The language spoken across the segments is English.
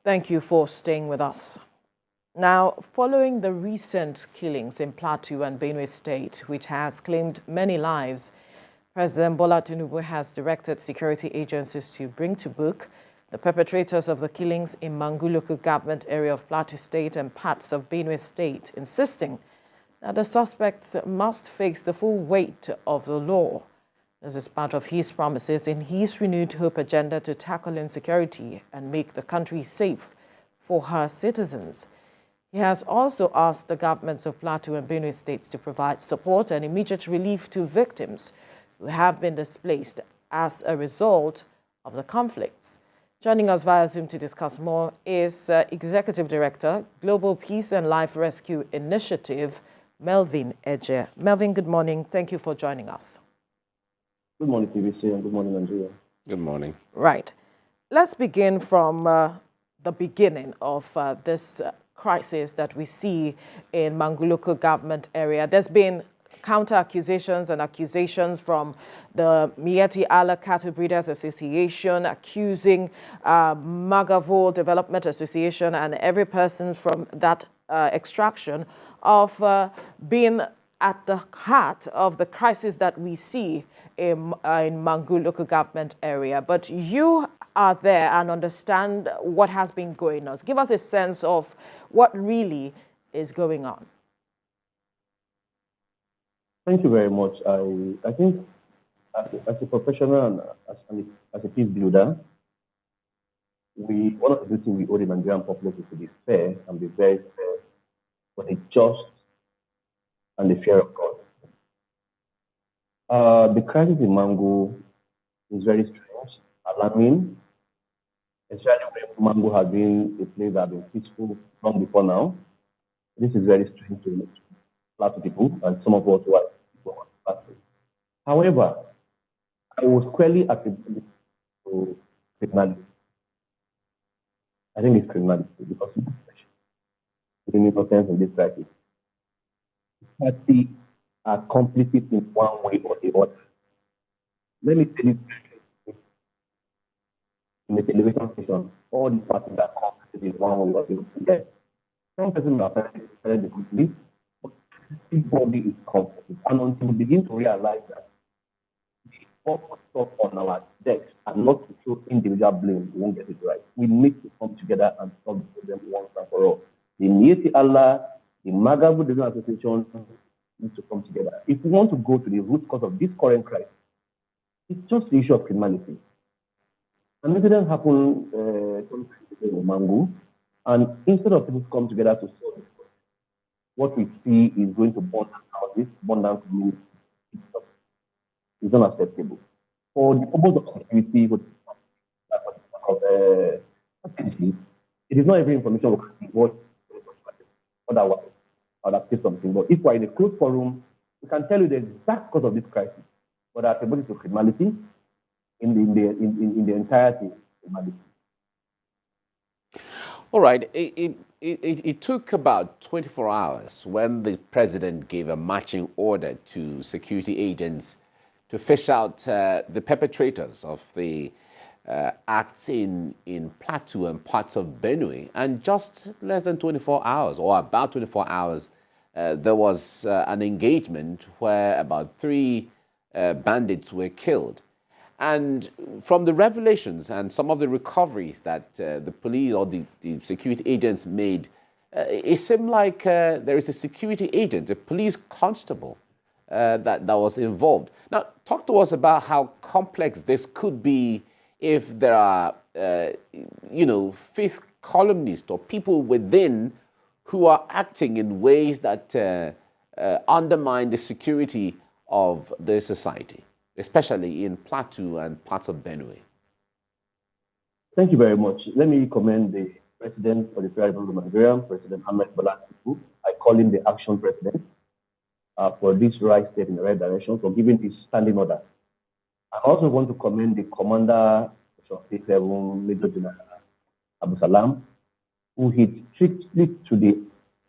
Thank you for staying with us. Now, following the recent killings in Plateau and Benue State, which has claimed many lives, President Bola Tinubu has directed security agencies to bring to book the perpetrators of the killings in Mangu local government area of Plateau State and parts of Benue State, insisting that the suspects must face the full weight of the law. This is part of his promises in his renewed hope agenda to tackle insecurity and make the country safe for her citizens. He has also asked the governments of Plateau and Benue states to provide support and immediate relief to victims who have been displaced as a result of the conflicts. Joining us via Zoom to discuss more is Executive Director, Global Peace and Life Rescue Initiative, Melvin Eje. Melvin, good morning. Thank you for joining us. Good morning, TVC, and good morning, Nigeria. Good morning. Right. Let's begin from the beginning of this crisis that we see in Mangu local government area. There's been counter-accusations and accusations from the Mieti Allah Cattle Breeders Association, accusing Magavo Development Association and every person from that extraction of being at the heart of the crisis that we see in Mangu local government area. But you are there and understand what has been going on. Give us a sense of what really is going on. Thank you very much. I think as a professional and as a peace builder, one of the things we owe the Nigerian population is to be fair and be very fair, but a just and the fear of God. The crisis in Mangu is very strange, alarming, especially when Mangu has been a place that has been peaceful long before now. This is very strange to a lot of people and some of us who are people. However, I will squarely attribute it to criminality. I think it's criminality because it makes no sense in this crisis. Parties are complicit in one way or the other. Let me tell you, in the television station, all the parties are complicit in one way or the other. Yes, some persons are present the conflict, but everybody is complicit. And until we begin to realize that the focus on our decks and not to show individual blame, we won't get it right. We need to come together and solve the problem once and for all. The Mieti Allah, the Magavo Development Association need to come together. If we want to go to the root cause of this current crisis, it's just the issue of criminality. An incident happened in Mangu, and instead of people come together to solve it, what we see is going to burn down houses, burn down communities. It's not acceptable. For the purpose of security, it is not every information we can see what otherwise. Or that say something. But if we're in a closed forum, we can tell you the exact cause of this crisis, but attributed to criminality in the entirety of criminality. All right. It took about 24 hours when the president gave a marching order to security agents to fish out the perpetrators of the acts in Plateau and parts of Benue. And just less than 24 hours, or about 24 hours, there was an engagement where about 3 bandits were killed. And from the revelations and some of the recoveries that the police or the security agents made, it seemed like there is a security agent, a police constable that was involved. Now, talk to us about how complex this could be if there are, fifth columnists or people within who are acting in ways that undermine the security of the society, especially in Plateau and parts of Benue. Thank you very much. Let me commend the President for the Federal Republic of Nigeria, President Bola Tinubu. I call him the action president for this right step in the right direction, for giving his standing order. I also want to commend the commander of 7, Major General Abu Salam, who hit strictly to the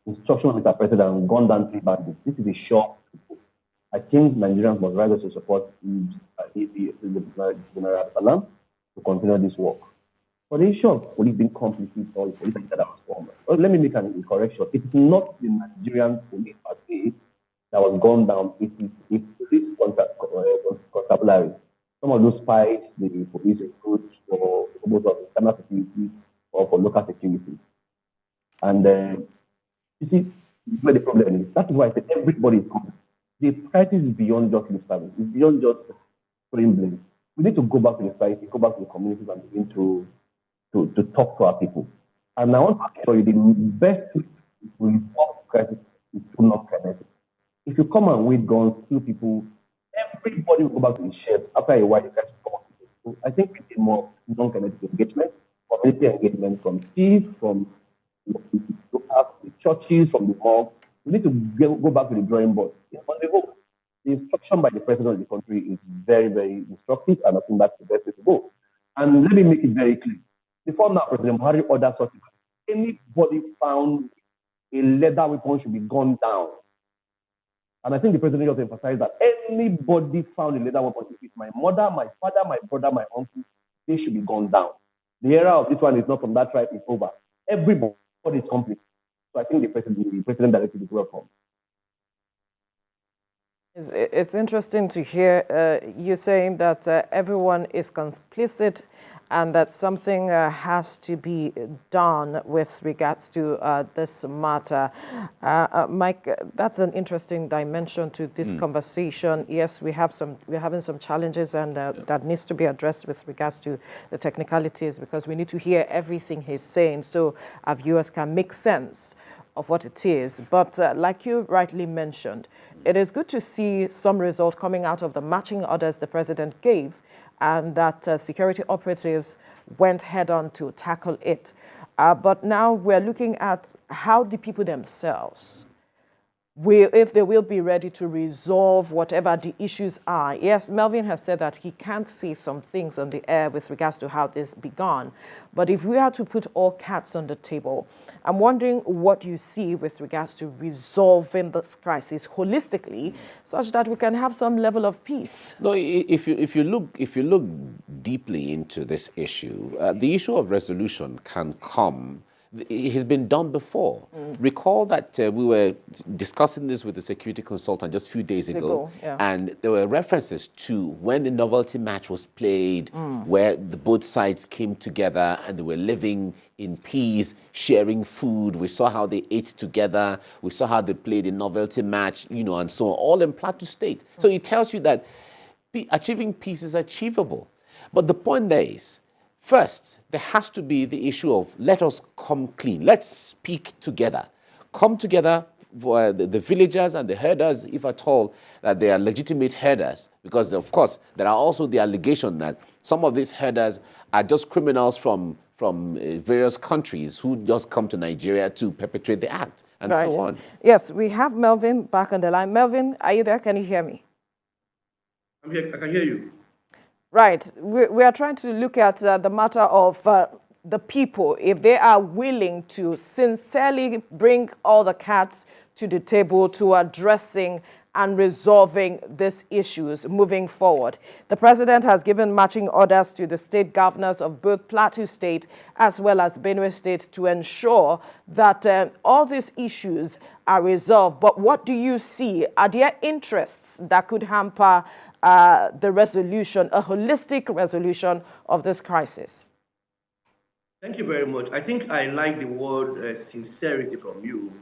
instruction of Mr. President and gunned down 3 bandits. This is a shock. I think Nigerians must rise up to support the General Abu Salam to continue this work. For the issue of police being complicit or police that was formed, let me make an correction. It's not the Nigerian police per se that was gone down. It's police constabulary. Some of those spies, the police recruits for both of internal security or for local security. And you see where the problem is. That is why I said everybody is coming. The crisis is beyond just lip service. It's beyond just plain blame. We need to go back to the society, go back to the communities, and begin to talk to our people. And I want to tell you the best way to resolve crisis is through non-kinetic. If you come and wait guns, kill people, everybody will go back to the shed after a while. You guys come up with it. So I think we need more non-kinetic engagement, community engagement from chiefs, from the churches, from the mosques. We need to go back to the drawing board. On the whole, the instruction by the president of the country is very, very instructive, and I think that's the best way to go. And let me make it very clear. Before now, President Buhari ordered such anybody found a leather weapon should be gunned down. And I think the president just emphasized that anybody found a leather weapon, if it's my mother, my father, my brother, my uncle, they should be gunned down. The era of this one is not from that tribe, it's over. Everybody is complete. So I think the president directed it welcome. It's interesting to hear you saying that everyone is complicit and that something has to be done with regards to this matter. Mike, that's an interesting dimension to this conversation. Yes, we're having some challenges, and that needs to be addressed with regards to the technicalities, because we need to hear everything he's saying so our viewers can make sense of what it is. But like you rightly mentioned, it is good to see some result coming out of the marching orders the president gave, and that security operatives went head-on to tackle it. But now we're looking at how the people themselves if they will be ready to resolve whatever the issues are. Yes, Melvin has said that he can't see some things on the air with regards to how this began. But if we are to put all cards on the table, I'm wondering what you see with regards to resolving this crisis holistically, such that we can have some level of peace. No, if you look deeply into this issue, the issue of resolution can come. It has been done before. Recall that we were discussing this with the security consultant just a few days ago, and there were references to when the novelty match was played, where the both sides came together and they were living in peace, sharing food. We saw how they ate together. We saw how they played the novelty match, and so on, all in Plateau State. So it tells you that achieving peace is achievable. But the point there is, first, there has to be the issue of let us come clean. Let's speak together. Come together, for the villagers and the herders, if at all, that they are legitimate herders. Because, of course, there are also the allegation that some of these herders are just criminals from various countries who just come to Nigeria to perpetrate the act, and so on. Yes, we have Melvin back on the line. Melvin, are you there? Can you hear me? I'm here. I can hear you. Right. We are trying to look at the matter of the people, if they are willing to sincerely bring all the cards to the table to addressing and resolving these issues moving forward. The president has given marching orders to the state governors of both Plateau State as well as Benue State to ensure that all these issues are resolved. But what do you see? Are there interests that could hamper the resolution, a holistic resolution of this crisis? Thank you very much. I think I like the word sincerity from you.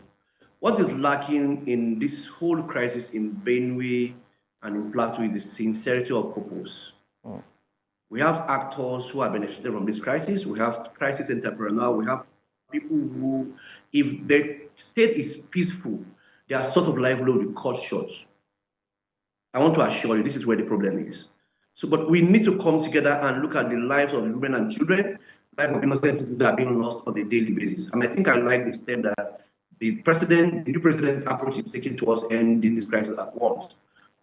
What is lacking in this whole crisis in Benue and in Plateau is the sincerity of purpose. We have actors who are benefiting from this crisis. We have crisis entrepreneurs. We have people who, if the state is peaceful, their source of livelihood will be cut short. I want to assure you, this is where the problem is. So, but we need to come together and look at the lives of women and children, lives of innocent citizens that are being lost on a daily basis. And I think I like the step that the new president approach is taking towards ending this crisis at once.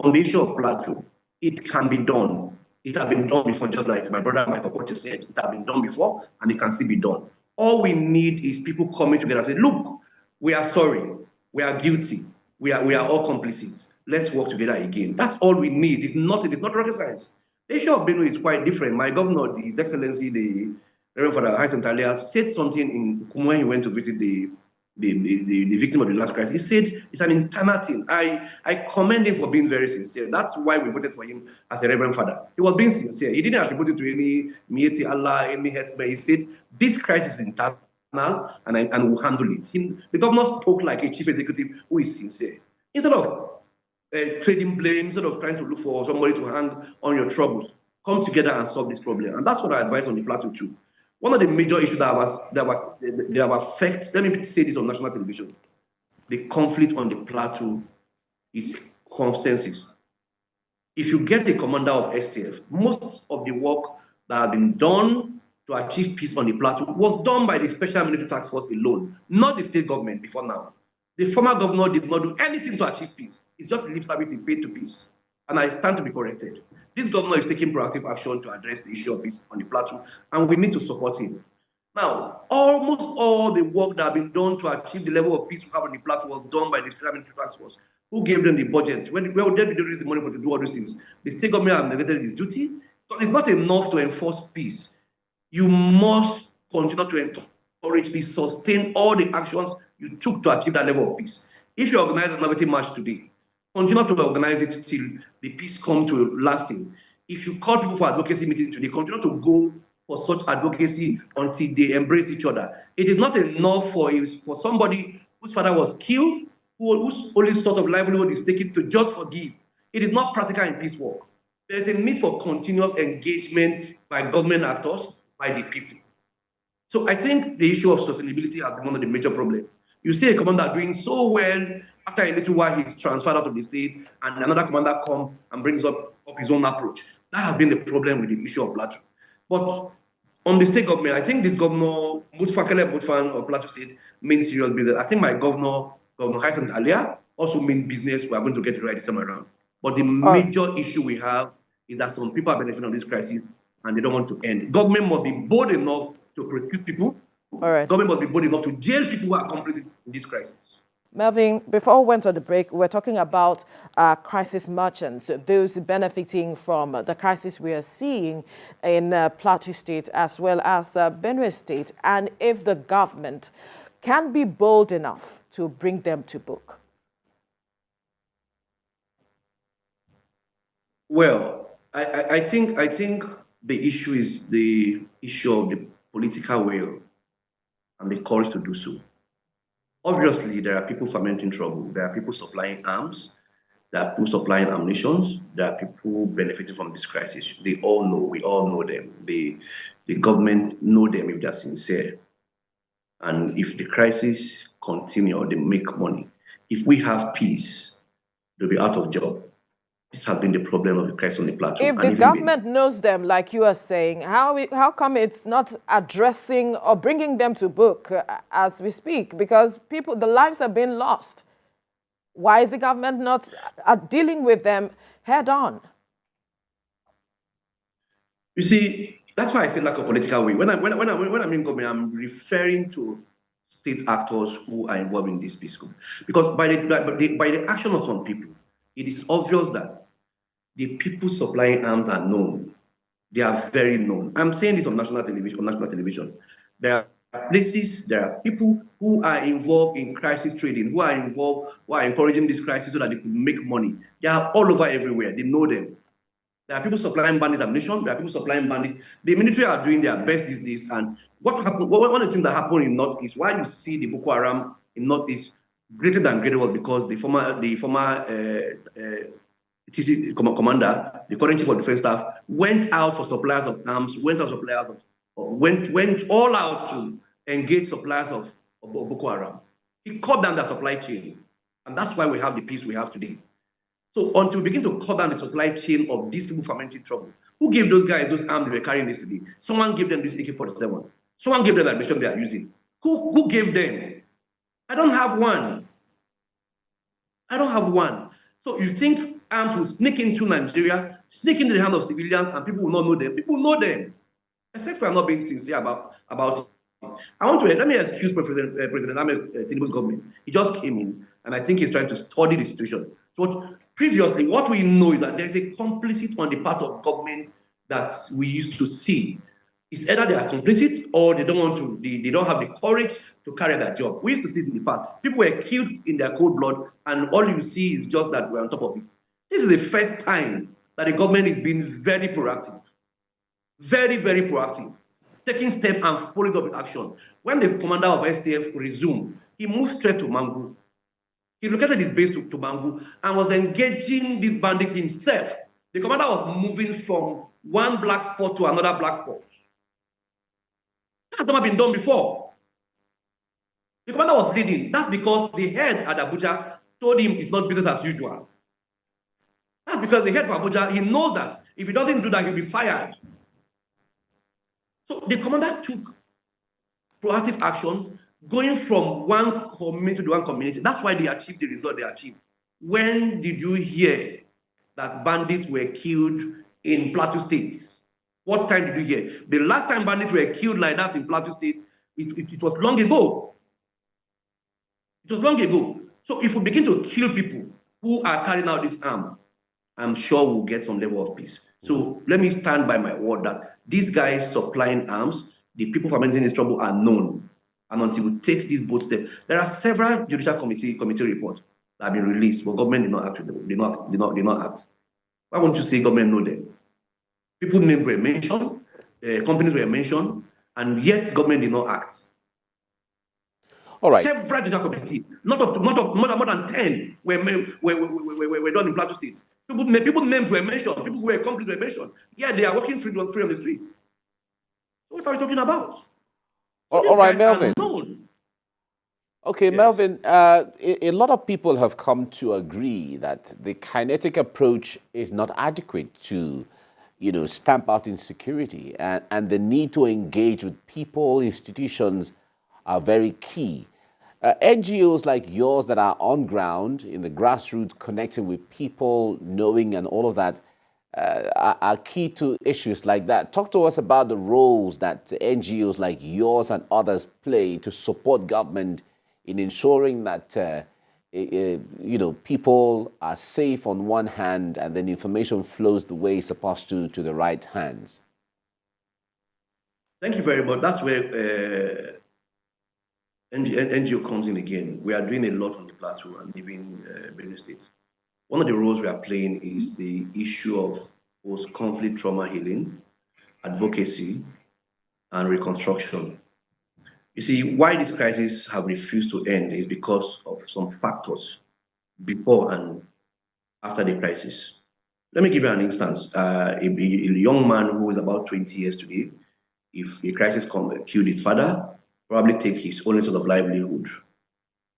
On the issue of Plateau, it can be done. It has been done before, just like my brother Michael just said. It has been done before, and it can still be done. All we need is people coming together and say, look, we are sorry, we are guilty, we are all complicit. Let's work together again. That's all we need. It's not rocket science. The issue of Benue is quite different. My governor, His Excellency, Reverend Father Hyson Talia, said something when he went to visit the victim of the last crisis. He said it's an internal thing. I commend him for being very sincere. That's why we voted for him as a Reverend Father. He was being sincere. He didn't attribute it to any Mieti Allah, any headsman. He said this crisis is internal and we'll handle it. The governor spoke like a chief executive who is sincere. Instead of trading blame, instead of trying to look for somebody to hang on your troubles, come together and solve this problem. And that's what I advise on the Plateau too. One of the major issues that have affected, let me say this on national television, the conflict on the Plateau is constancies. If you get the commander of STF, most of the work that has been done to achieve peace on the Plateau was done by the Special Military Task Force alone, not the state government before now. The former governor did not do anything to achieve peace. It's just lip service he paid to peace. And I stand to be corrected. This governor is taking proactive action to address the issue of peace on the Plateau, and we need to support him. Now, almost all the work that has been done to achieve the level of peace we have on the Plateau was done by the Special Military Task Force. Who gave them the budget? Where would they raise the money to do all those things? The state government has neglected its duty. So it's not enough to enforce peace. You must continue to encourage peace, sustain all the actions you took to achieve that level of peace. If you organize a Nativity March today, continue to organize it till the peace comes to lasting. If you call people for advocacy meetings today, continue to go for such advocacy until they embrace each other. It is not enough for somebody whose father was killed, whose only source of livelihood is taken, to just forgive. It is not practical in peace work. There is a need for continuous engagement by government actors, by the people. So I think the issue of sustainability has been one of the major problems. You see a commander doing so well, after a little while he's transferred out of the state, and another commander comes and brings up his own approach. That has been the problem with the issue of Plateau. But on the state government, I think this governor, Mutfakele Butfan of Plateau State, means serious business. I think my Governor Hyson Alia, also means business. We are going to get it right this time around. But the major issue we have is that some people are benefiting from this crisis and they don't want to end. Government must be bold enough to prosecute people. Government must be bold enough to jail people who are complicit in this crisis. Melvin, before we went on the break, we were talking about crisis merchants, those benefiting from the crisis we are seeing in Plateau State as well as Benue State, and if the government can be bold enough to bring them to book. Well, I think the issue is the issue of the political will and the courage to do so. Obviously, there are people fermenting trouble. There are people supplying arms. There are people supplying ammunition. There are people benefiting from this crisis. They all know. We all know them. The government know them if they're sincere. And if the crisis continue, they make money. If we have peace, they'll be out of job. This has been the problem of the crisis on the Plateau. If the government knows them, like you are saying, how come it's not addressing or bringing them to book as we speak? Because the lives are being lost. Why is the government not dealing with them head on? You see, that's why I say lack of political will. When I mean government, I'm referring to state actors who are involved in this peace. Because by the action of some people, it is obvious that the people supplying arms are known. They are very known. I'm saying this on national television. There are places, there are people who are involved in crisis trading, who are encouraging this crisis so that they can make money. They are all over everywhere. They know them. There are people supplying bandit ammunition. There are people supplying bandit. The military are doing their best these days. And one of the things that happened in Northeast, why you see the Boko Haram in Northeast greater than greater, was because the former TC commander, the current chief of defense staff, went out for suppliers of arms, went all out to engage suppliers of Boko Haram. He cut down the supply chain, and that's why we have the peace we have today. So until we begin to cut down the supply chain of these people fermenting trouble, who gave those guys those arms they were carrying this today? Someone gave them this AK-47. Someone gave them the ammunition they are using. Who gave them? I don't have one. So you think arms will sneak into Nigeria, sneak into the hands of civilians, and people will not know them? People know them. Except for not being sincere about it. Let me excuse President Tinubu's government. He just came in, and I think he's trying to study the situation. So previously, what we know is that there is a complicit on the part of government that we used to see. It's either they are complicit or they don't want to, they don't have the courage to carry that job. We used to see it in the past. People were killed in their cold blood, and all you see is just that we're on top of it. This is the first time that the government is being very proactive. Very, very proactive. Taking steps and following up with action. When the commander of STF resumed, he moved straight to Mangu. He located his base to Mangu and was engaging the bandit himself. The commander was moving from one black spot to another black spot. That has never been done before. The commander was leading. That's because the head at Abuja told him it's not business as usual. That's because the head for Abuja, he knows that if he doesn't do that, he'll be fired. So the commander took proactive action, going from one community to one community. That's why they achieved the result they achieved. When did you hear that bandits were killed in Plateau State? What time did you hear? The last time bandits were killed like that in Plateau State, it was long ago. It was long ago. So if we begin to kill people who are carrying out this arm, I'm sure we'll get some level of peace. So let me stand by my word that these guys supplying arms, the people fermenting this trouble are known. And until we take these bold steps, there are several judicial committee reports that have been released, but government did not act with them. Did not act. Why won't you say government know them? People names were mentioned, companies were mentioned, and yet government did not act. All right. Several judicial committees, more than 10 were done in Plateau State. People names were mentioned, people who were companies were mentioned. Yeah, they are working free on the street. What are we talking about? All right, Melvin. Okay, Yes. Melvin, a lot of people have come to agree that the kinetic approach is not adequate to, stamp out insecurity, and the need to engage with people, institutions are very key. NGOs like yours that are on ground, in the grassroots, connecting with people, knowing and all of that, are key to issues like that. Talk to us about the roles that NGOs like yours and others play to support government in ensuring that people are safe on one hand and then information flows the way it's supposed to the right hands. Thank you very much. That's where NGO comes in again. We are doing a lot on the plateau and even Benue State. One of the roles we are playing is the issue of post-conflict trauma healing, advocacy, and reconstruction. You see, why this crisis have refused to end is because of some factors before and after the crisis. Let me give you an instance. A young man who is about 20 years today, if a crisis killed his father, probably take his only sort of livelihood.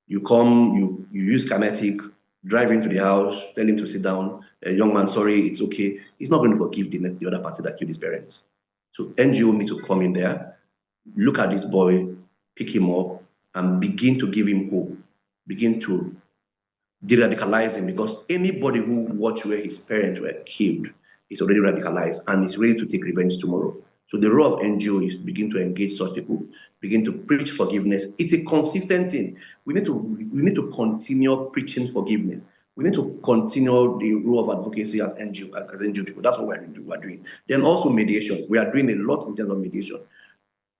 You come, you use kinetic, drive into the house, tell him to sit down. A young man, sorry, it's okay. He's not going to forgive the other party that killed his parents. So NGO needs to come in there, look at this boy, pick him up, and begin to give him hope, begin to de-radicalize him, because anybody who watched where his parents were killed is already radicalized and is ready to take revenge tomorrow. So the role of NGO is to begin to engage such people, begin to preach forgiveness. It's a consistent thing. We need to continue preaching forgiveness. We need to continue the role of advocacy as NGO people. That's what we're doing. Then also mediation. We are doing a lot in terms of mediation.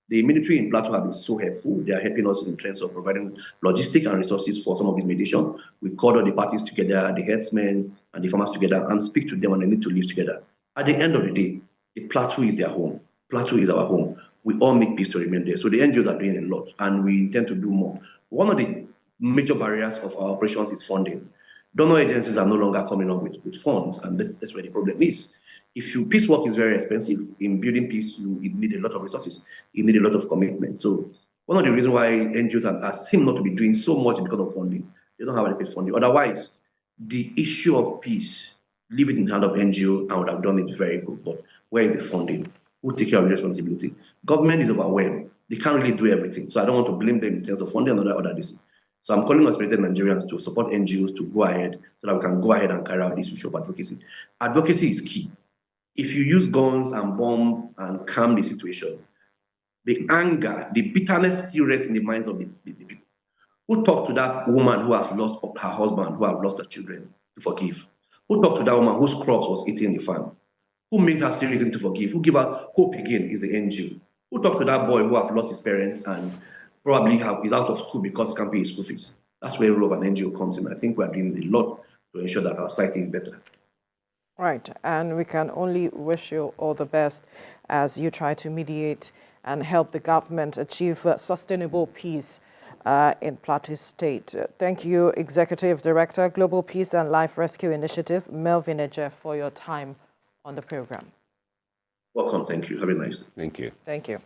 The military in Plateau have been so helpful. They are helping us in terms of providing logistics and resources for some of these mediation. We call all the parties together, the headsmen and the farmers together, and speak to them, and they need to live together. At the end of the day, the Plateau is their home. Plateau is our home. We all make peace to remain there. So the NGOs are doing a lot, and we intend to do more. One of the major barriers of our operations is funding. Donor agencies are no longer coming up with funds, and that's where the problem is. Peace work is very expensive. In building peace, you need a lot of resources. You need a lot of commitment. So one of the reasons why NGOs seem not to be doing so much because of funding. They don't have adequate funding. Otherwise, the issue of peace, leave it in the hand of NGO, and would have done it very good. But where is the funding? Who take care of the responsibility? Government is overwhelmed. They can't really do everything. So I don't want to blame them in terms of funding and other this. So I'm calling on aspirated Nigerians to support NGOs to go ahead so that we can go ahead and carry out this issue of advocacy. Advocacy is key. If you use guns and bomb and calm the situation, the anger, the bitterness still rests in the minds of the people. Who talk to that woman who has lost her husband, who has lost her children, to forgive? Who talk to that woman whose crops was eating the farm? Who made her see reason to forgive? Who give her hope again is the NGO. Who talked to that boy who have lost his parents and probably is out of school because he can't pay his school fees? That's where the role of an NGO comes in. I think we are doing a lot to ensure that our society is better. Right, and we can only wish you all the best as you try to mediate and help the government achieve sustainable peace in Plateau State. Thank you, Executive Director, Global Peace and Life Rescue Initiative, Melvin Eje, for your time on the program. Welcome, thank you. Have a nice day. Thank you. Thank you.